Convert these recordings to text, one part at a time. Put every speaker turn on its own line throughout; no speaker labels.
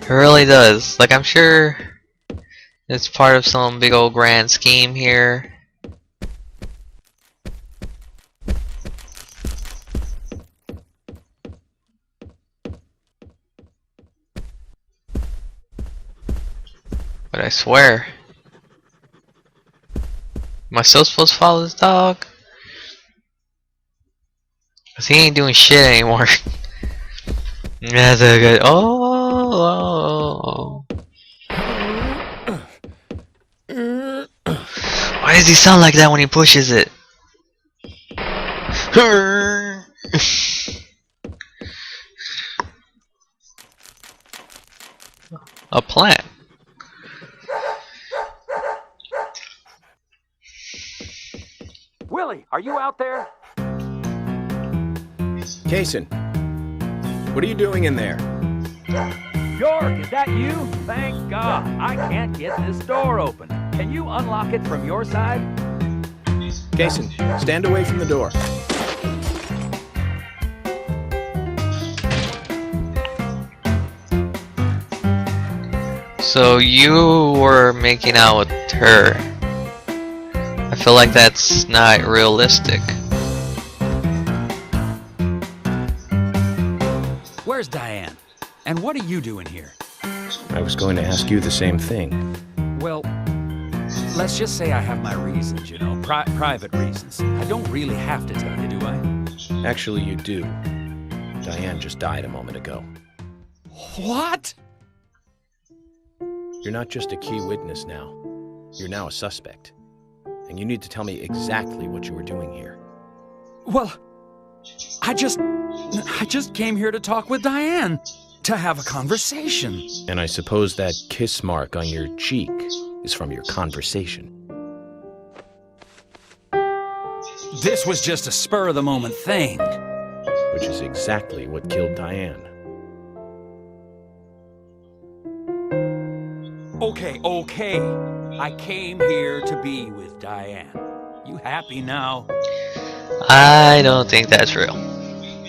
It really does. Like, I'm sure it's part of some big old grand scheme here. But I swear, am I still supposed to follow this dog? Cause he ain't doing shit anymore. That's a good. Oh. Why does he sound like that when he pushes it? A plant.
Willie, are you out there?
Kason, what are you doing in there?
York, is that you? Thank God. I can't get this door open. Can you unlock it from your side?
Kason, stand away from the door.
So you were making out with her. I feel like that's not realistic.
Where's Diane? And what are you doing here?
I was going to ask you the same thing.
Well, let's just say I have my reasons, you know, private reasons. I don't really have to tell you, do I?
Actually, you do. Diane just died a moment ago.
What?
You're not just a key witness now. You're now a suspect. And you need to tell me exactly what you were doing here.
Well, I just came here to talk with Diane. To have a conversation.
And I suppose that kiss mark on your cheek is from your conversation.
This was just a spur-of-the-moment thing.
Which is exactly what killed Diane.
Okay. I came here to be with Diane. You happy now?
I don't think that's real.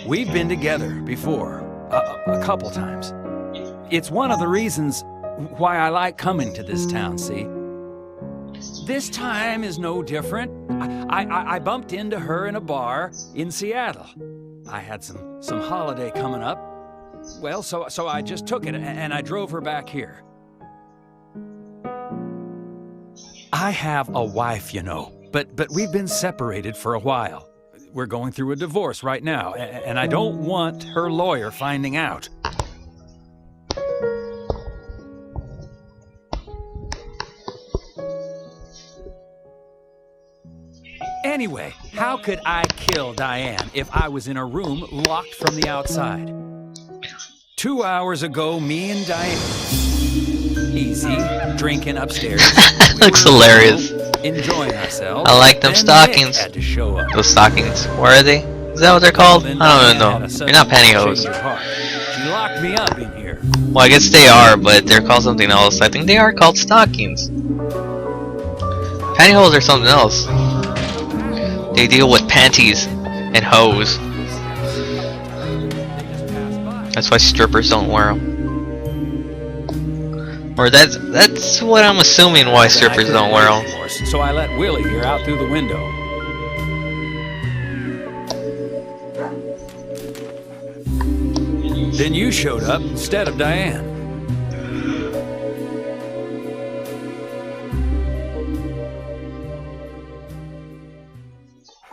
We've been together before. A couple times. It's one of the reasons why I like coming to this town, see? This time is no different. I bumped into her in a bar in Seattle. I had some holiday coming up. Well, so I just took it and I drove her back here. I have a wife, you know, but we've been separated for a while. We're going through a divorce right now, and I don't want her lawyer finding out. Anyway, how could I kill Diane if I was in a room locked from the outside? 2 hours ago, me and Diane, easy, drinking upstairs.
Looks hilarious.
Enjoying ourselves.
I like them stockings.
Had to show up.
Those stockings. Where are they? Is that what they're called? I don't even know. They're not pantyhose.
She locked me up in here.
Well, I guess they are, but they're called something else. I think they are called stockings. Pantyhose are something else. They deal with panties and hose. That's why strippers don't wear them. Or that's what I'm assuming why strippers don't wear them.
So I let Willie here out through the window. Then you showed up instead of Diane.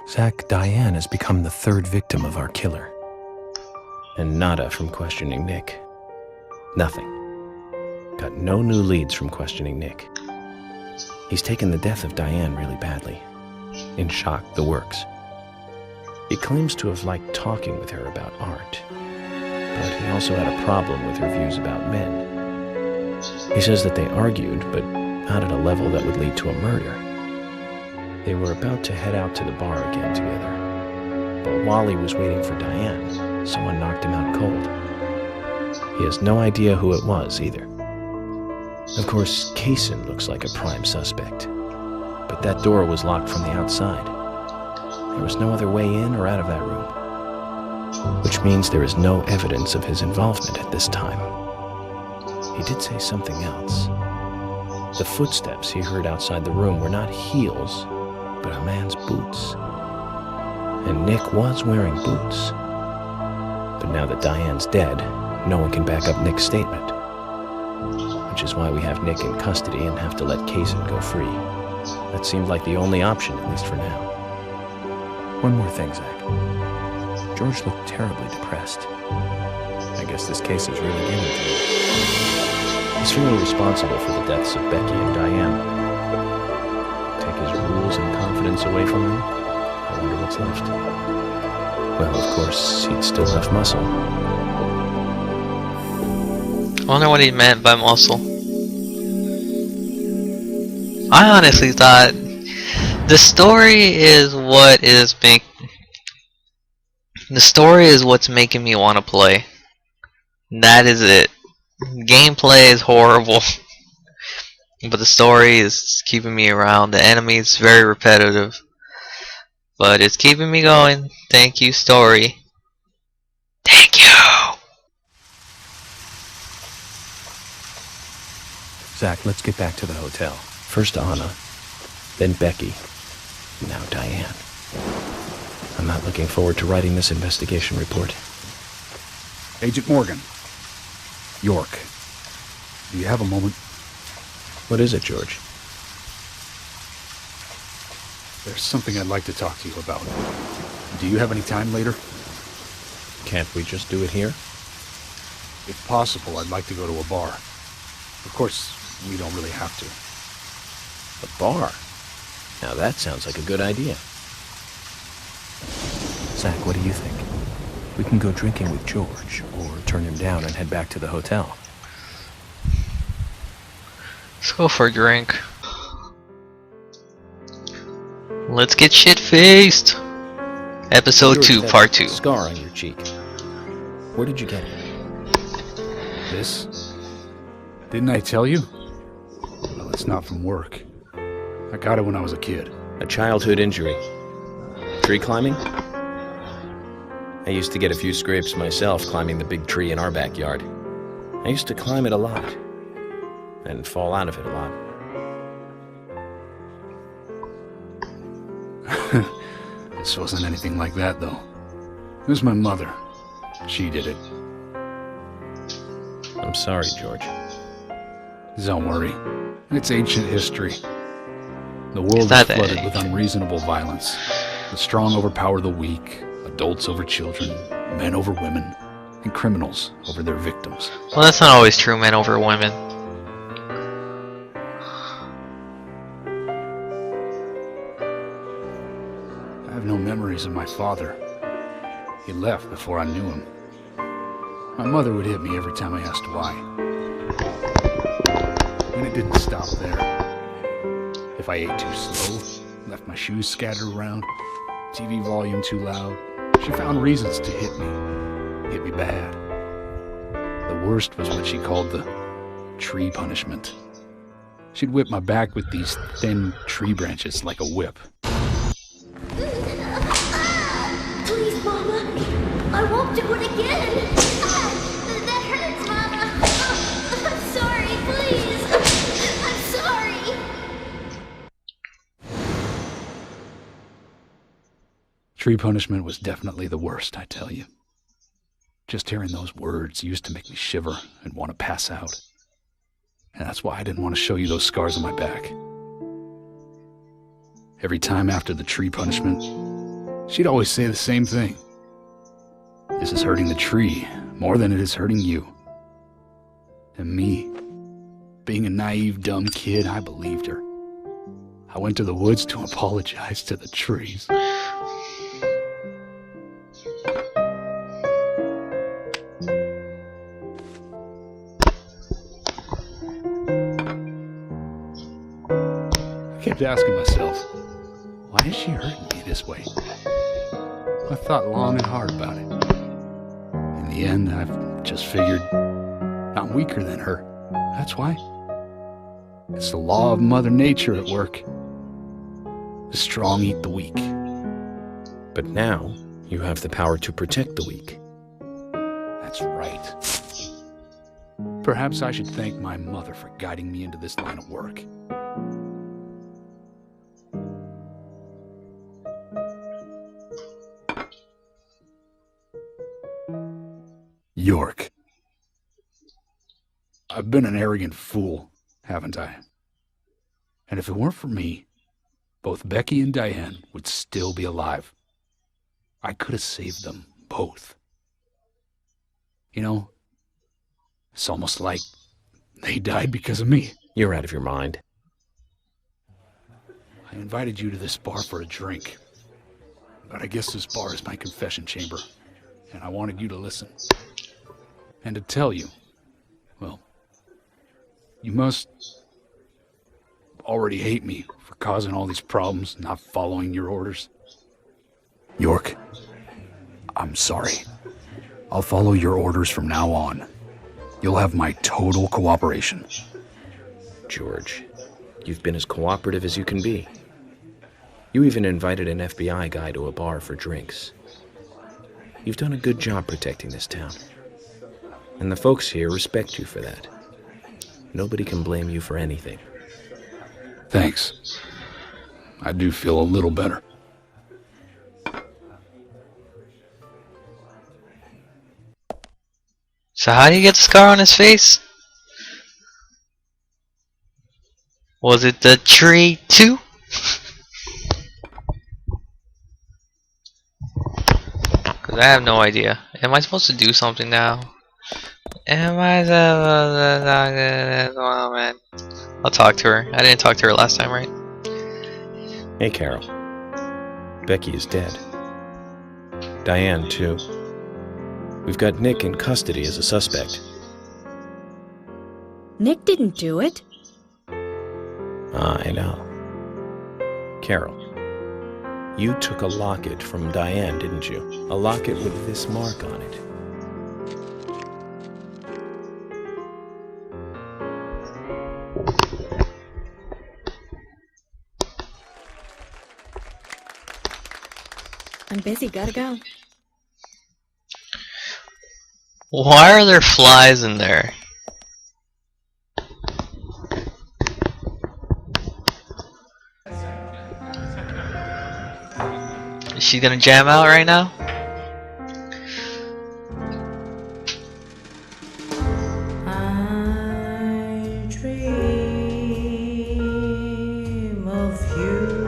Zach, Diane has become the third victim of our killer. And nada from questioning Nick. Nothing. Got no new leads from questioning Nick. He's taken the death of Diane really badly. In shock, the works. He claims to have liked talking with her about art. But he also had a problem with her views about men. He says that they argued, but not at a level that would lead to a murder. They were about to head out to the bar again together. But while he was waiting for Diane, someone knocked him out cold. He has no idea who it was, either. Of course, Kason looks like a prime suspect. But that door was locked from the outside. There was no other way in or out of that room. Which means there is no evidence of his involvement at this time. he did say something else. The footsteps he heard outside the room were not heels, but a man's boots. And Nick was wearing boots. But now that Diane's dead, no one can back up Nick's statement. Which is why we have Nick in custody and have to let Kaysen go free. That seemed like the only option, at least for now. One more thing, Zach. George looked terribly depressed. I guess this case is really getting to him. He's feeling responsible for the deaths of Becky and Diane. Take his rules and confidence away from him? I wonder what's left. Well, of course, he'd still have muscle.
I wonder what he meant by muscle. I honestly thought the story is what's making me want to play. That is it. Gameplay is horrible, but the story is keeping me around. The enemy is very repetitive, but it's keeping me going. Thank you, story. Thank you.
Zach, let's get back to the hotel. First Anna, then Becky, now Diane. I'm not looking forward to writing this investigation report.
Agent Morgan. York. Do you have a moment?
What is it, George?
There's something I'd like to talk to you about. Do you have any time later?
Can't we just do it here?
If possible, I'd like to go to a bar. Of course, we don't really have to.
A bar? Now that sounds like a good idea. Zach, what do you think? We can go drinking with George, or turn him down and head back to the hotel.
Let's go for a drink. Let's get shit-faced. Episode
George,
2,
that
Part 2.
Scar on your cheek. Where did you get it?
This? Didn't I tell you? Well, it's not from work. I got it when I was a kid.
A childhood injury. Tree climbing? I used to get a few scrapes myself climbing the big tree in our backyard. I used to climb it a lot. And fall out of it a lot.
This wasn't anything like that, though. It was my mother. She did it.
I'm sorry, George.
Don't worry. It's ancient history. The world is
not that
flooded with
ancient.
unreasonable violence. The strong overpower the weak, adults over children, men over women, and criminals over their victims.
Well, that's not always true, men over women.
I have no memories of my father. He left before I knew him. My mother would hit me every time I asked why. And it didn't stop there. If I ate too slow, left my shoes scattered around, TV volume too loud, she found reasons to hit me bad. The worst was what she called the tree punishment. She'd whip my back with these thin tree branches like a whip.
Please, Mama. I won't do it again. That hurts, Mama. I'm sorry, please. I'm sorry.
Tree punishment was definitely the worst, I tell you. Just hearing those words used to make me shiver and want to pass out. And that's why I didn't want to show you those scars on my back. Every time after the tree punishment, she'd always say the same thing. This is hurting the tree more than it is hurting you. And me, being a naive, dumb kid, I believed her. I went to the woods to apologize to the trees. I kept asking myself, why is she hurting me this way? I thought long and hard about it. In the end, I've just figured I'm weaker than her. That's why. It's the law of Mother Nature at work. The strong eat the weak.
But now, you have the power to protect the weak.
That's right. Perhaps I should thank my mother for guiding me into this line of work. York. I've been an arrogant fool, haven't I? And if it weren't for me, both Becky and Diane would still be alive. I could have saved them both. You know, it's almost like they died because of me.
You're out of your mind.
I invited you to this bar for a drink. But I guess this bar is my confession chamber, and I wanted you to listen. And to tell you, well, you must already hate me for causing all these problems, not following your orders. York, I'm sorry. I'll follow your orders from now on. You'll have my total cooperation.
George, you've been as cooperative as you can be. You even invited an FBI guy to a bar for drinks. You've done a good job protecting this town. And the folks here respect you for that. Nobody can blame you for anything.
Thanks. I do feel a little better.
So how do you get the scar on his face? Was it the tree too? Cause I have no idea. Am I supposed to do something now? Am I oh, man. I'll talk to her. I didn't talk to her last time, right?
Hey, Carol. Becky is dead. Diane, too. We've got Nick in custody as a suspect.
Nick didn't do it.
I know. Carol, you took a locket from Diane, didn't you? A locket with this mark on it.
I'm busy, gotta go.
Why are there flies in there? Is she gonna jam out right now?
I dream of you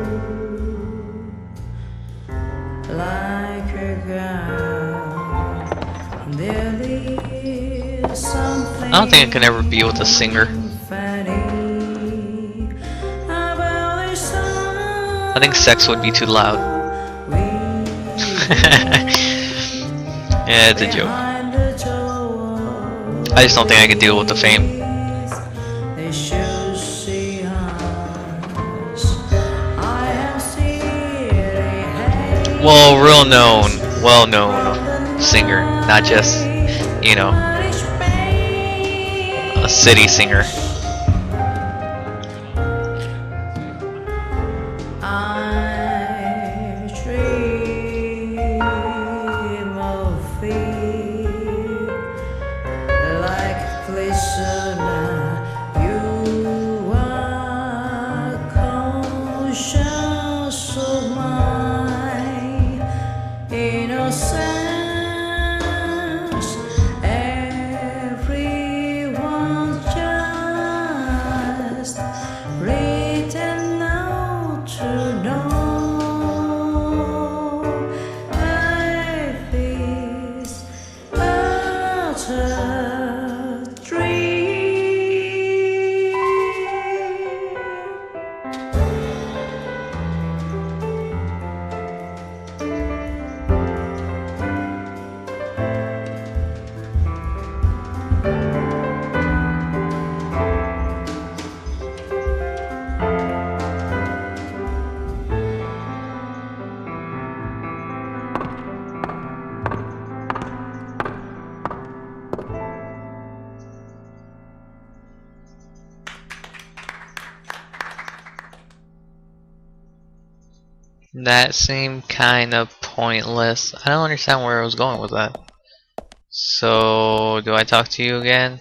like a girl. There is something
I don't think I can ever be with a singer.
funny about this song.
I think sex would be too loud. Yeah, it's a joke.
Behind the door,
I just don't think I could deal with the fame.
they should see us. I am sitting
Well known singer, not just, you know, a city singer.
I dream of thee like glistener. You are conscious of my innocence. Everyone's just written out to know life is but a dream.
That seemed kind of pointless. I don't understand where I was going with that. So, do I talk to you again?